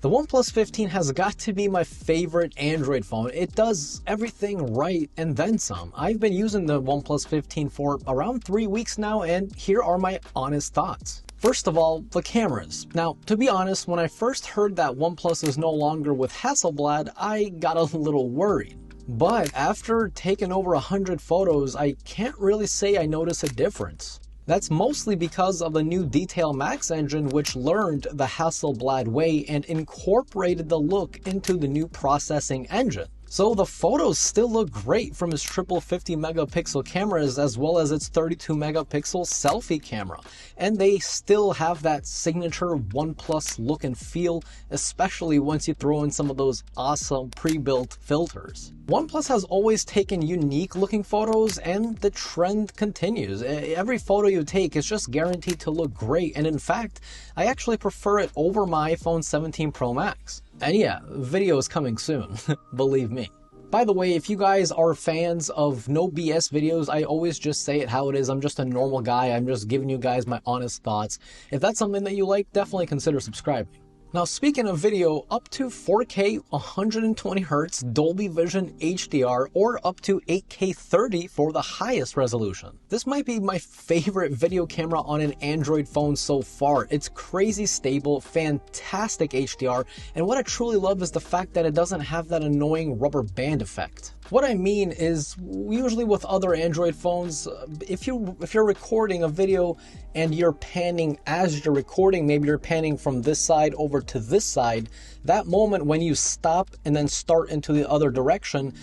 The OnePlus 15 has got to be my favorite Android phone. It does everything right and then some. I've been using the OnePlus 15 for around 3 weeks now, and here are my honest thoughts. First of all, the cameras. Now, to be honest, when I first heard that OnePlus is no longer with Hasselblad, I got a little worried. But after taking over 100 photos, I can't really say I notice a difference. That's mostly because of the new DetailMax engine, which learned the Hasselblad way and incorporated the look into the new processing engine. So the photos still look great from its triple 50 megapixel cameras as well as its 32 megapixel selfie camera. And they still have that signature OnePlus look and feel, especially once you throw in some of those awesome pre-built filters. OnePlus has always taken unique looking photos, and the trend continues. Every photo you take is just guaranteed to look great, and in fact, I actually prefer it over my iPhone 17 Pro Max. And yeah, video is coming soon, believe me. By the way, if you guys are fans of no BS videos, I always just say it how it is. I'm just a normal guy. I'm just giving you guys my honest thoughts. If that's something that you like, definitely consider subscribing. Now, speaking of video, up to 4K 120Hz Dolby Vision HDR or up to 8K 30 for the highest resolution. This might be my favorite video camera on an Android phone so far. It's crazy stable, fantastic HDR, and what I truly love is the fact that it doesn't have that annoying rubber band effect. What I mean is, usually with other Android phones, if you're recording a video and you're panning as you're recording, maybe you're panning from this side over to this side, that moment when you stop and then start into the other direction,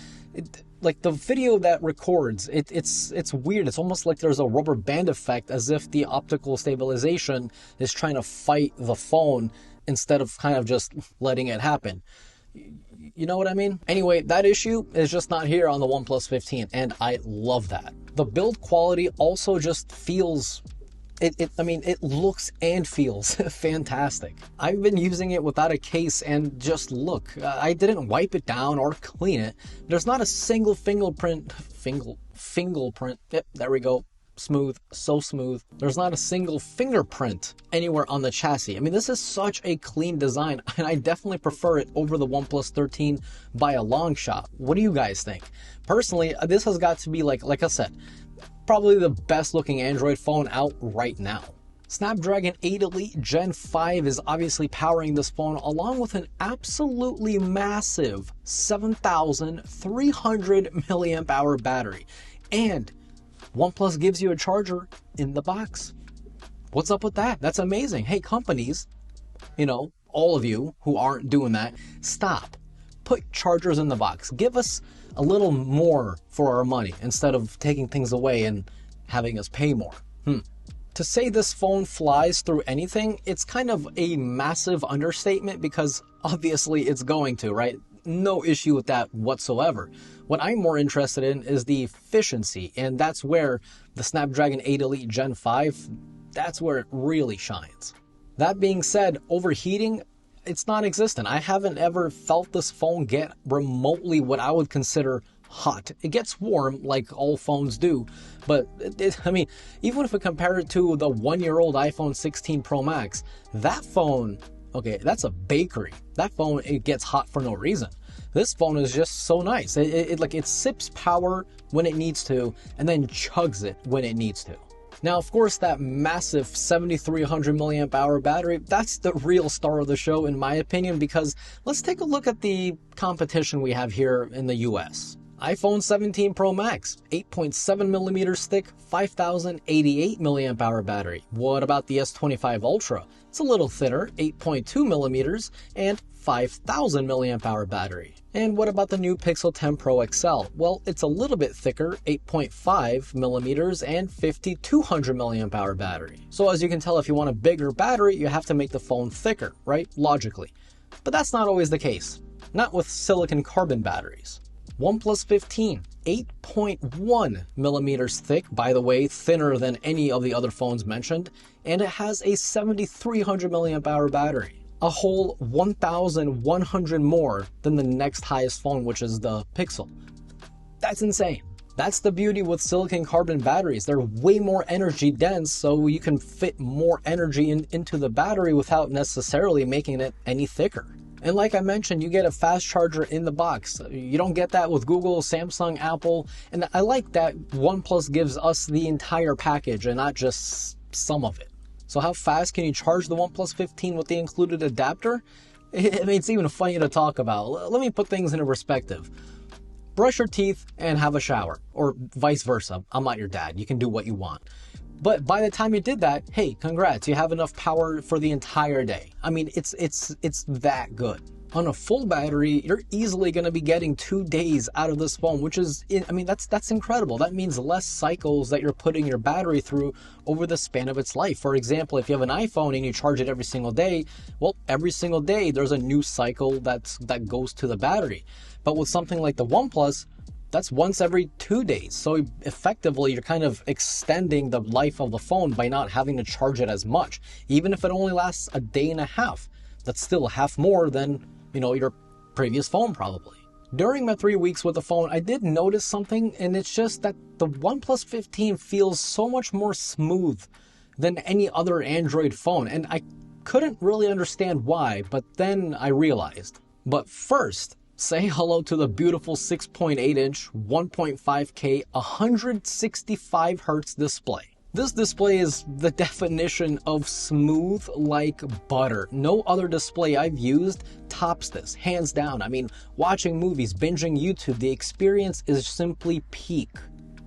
like the video that records, it's weird. It's almost like there's a rubber band effect, as if the optical stabilization is trying to fight the phone instead of kind of just letting it happen. You know what I mean? Anyway, that issue is just not here on the OnePlus 15, and I love that. The build quality also just feels, it looks and feels fantastic. I've been using it without a case, and just look, I didn't wipe it down or clean it. There's not a single fingerprint, yep, there we go. Smooth, so smooth. There's not a single fingerprint anywhere on the chassis. I mean, this is such a clean design, and I definitely prefer it over the OnePlus 13 by a long shot. What do you guys think? Personally, this has got to be, like I said, probably the best looking Android phone out right now. Snapdragon 8 Elite Gen 5 is obviously powering this phone, along with an absolutely massive 7,300 milliamp hour battery. And OnePlus gives you a charger in the box. What's up with that? That's amazing. Hey, companies, all of you who aren't doing that, stop. Put chargers in the box. Give us a little more for our money instead of taking things away and having us pay more. To say this phone flies through anything, it's kind of a massive understatement, because obviously it's going to, right? No issue with that whatsoever. What I'm more interested in is the efficiency, and that's where the Snapdragon 8 Elite Gen 5, that's where it really shines. That being said, overheating, it's non-existent. I haven't ever felt this phone get remotely what I would consider hot. It gets warm like all phones do, but even if we compare it to the 1-year-old iPhone 16 Pro Max, that phone, okay, that's a bakery. That phone, it gets hot for no reason. This phone is just so nice. It sips power when it needs to and then chugs it when it needs to. Now, of course, that massive 7,300 milliamp hour battery, that's the real star of the show in my opinion, because let's take a look at the competition we have here in the US. iPhone 17 Pro Max, 8.7 millimeters thick, 5,088 milliamp hour battery. What about the S25 Ultra? It's a little thinner, 8.2 millimeters and 5,000 milliamp hour battery. And what about the new Pixel 10 Pro XL? Well, it's a little bit thicker, 8.5 millimeters and 5,200 milliamp hour battery. So as you can tell, if you want a bigger battery, you have to make the phone thicker, right? Logically. But that's not always the case. Not with silicon carbon batteries. OnePlus 15, 8.1 millimeters thick, by the way, thinner than any of the other phones mentioned, and it has a 7,300 milliamp hour battery. A whole 1,100 more than the next highest phone, which is the Pixel. That's insane. That's the beauty with silicon carbon batteries. They're way more energy dense, so you can fit more energy into the battery without necessarily making it any thicker. And like I mentioned, you get a fast charger in the box. You don't get that with Google, Samsung, Apple. And I like that OnePlus gives us the entire package and not just some of it. So how fast can you charge the OnePlus 15 with the included adapter? I mean, it's even funny to talk about. Let me put things into perspective. Brush your teeth and have a shower, or vice versa. I'm not your dad. You can do what you want. But by the time you did that, hey, congrats, you have enough power for the entire day. I mean, it's that good. On a full battery, you're easily going to be getting 2 days out of this phone, which is, I mean, that's incredible. That means less cycles that you're putting your battery through over the span of its life. For example, if you have an iPhone and you charge it every single day, well, every single day there's a new cycle that goes to the battery. But with something like the OnePlus, that's once every 2 days. So effectively, you're kind of extending the life of the phone by not having to charge it as much. Even if it only lasts a day and a half, that's still half more than, you know, your previous phone probably. During my 3 weeks with the phone, I did notice something, and it's just that the OnePlus 15 feels so much more smooth than any other Android phone. And I couldn't really understand why, but then I realized. But first, say hello to the beautiful 6.8-inch, 1.5K, 165 Hz display. This display is the definition of smooth like butter. No other display I've used tops this, hands down. I mean, watching movies, binging YouTube, the experience is simply peak.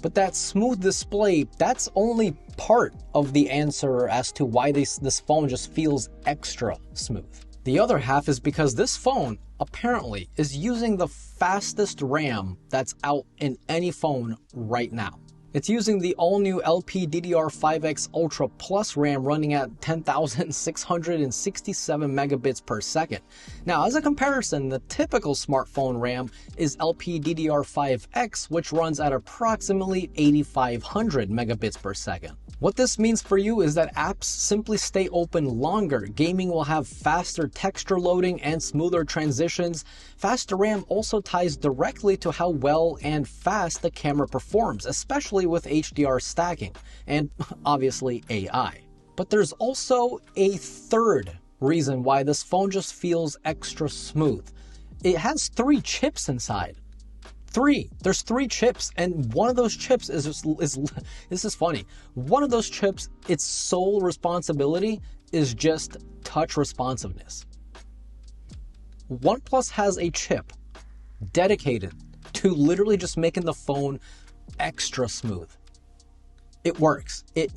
But that smooth display, that's only part of the answer as to why this phone just feels extra smooth. The other half is because this phone apparently is using the fastest RAM that's out in any phone right now. It's using the all-new LPDDR5X Ultra Plus RAM running at 10,667 megabits per second. Now, as a comparison, the typical smartphone RAM is LPDDR5X, which runs at approximately 8,500 megabits per second. What this means for you is that apps simply stay open longer. Gaming will have faster texture loading and smoother transitions. Faster RAM also ties directly to how well and fast the camera performs, especially with HDR stacking, and obviously AI. But there's also a third reason why this phone just feels extra smooth. It has 3 chips inside. There's 3 chips, and one of those chips is this is funny. One of those chips, its sole responsibility is just touch responsiveness. OnePlus has a chip dedicated to literally just making the phone extra smooth. It works. It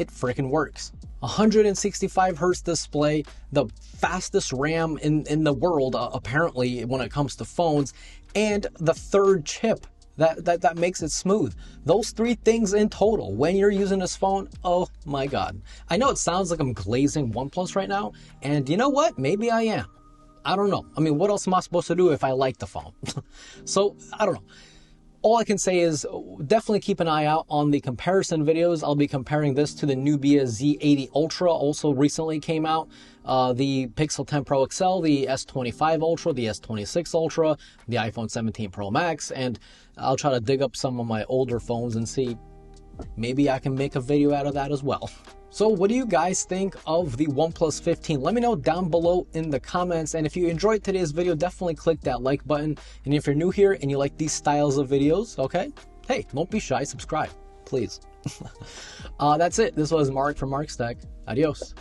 freaking works. 165 Hz display, the fastest RAM in the world, apparently, when it comes to phones, and the third chip that makes it smooth. Those 3 things in total, when you're using this phone, oh my God. I know it sounds like I'm glazing OnePlus right now, and you know what? Maybe I am. I don't know. I mean, what else am I supposed to do if I like the phone? So, I don't know. All I can say is definitely keep an eye out on the comparison videos. I'll be comparing this to the Nubia Z80 Ultra, also recently came out. The Pixel 10 Pro XL, the S25 Ultra, the S26 Ultra, the iPhone 17 Pro Max, and I'll try to dig up some of my older phones and see maybe I can make a video out of that as well. So what do you guys think of the OnePlus 15? Let me know down below in the comments. And if you enjoyed today's video, definitely click that like button. And if you're new here and you like these styles of videos, okay, hey, don't be shy, subscribe, please. That's it. This was Mark from Mark's Tech. Adios.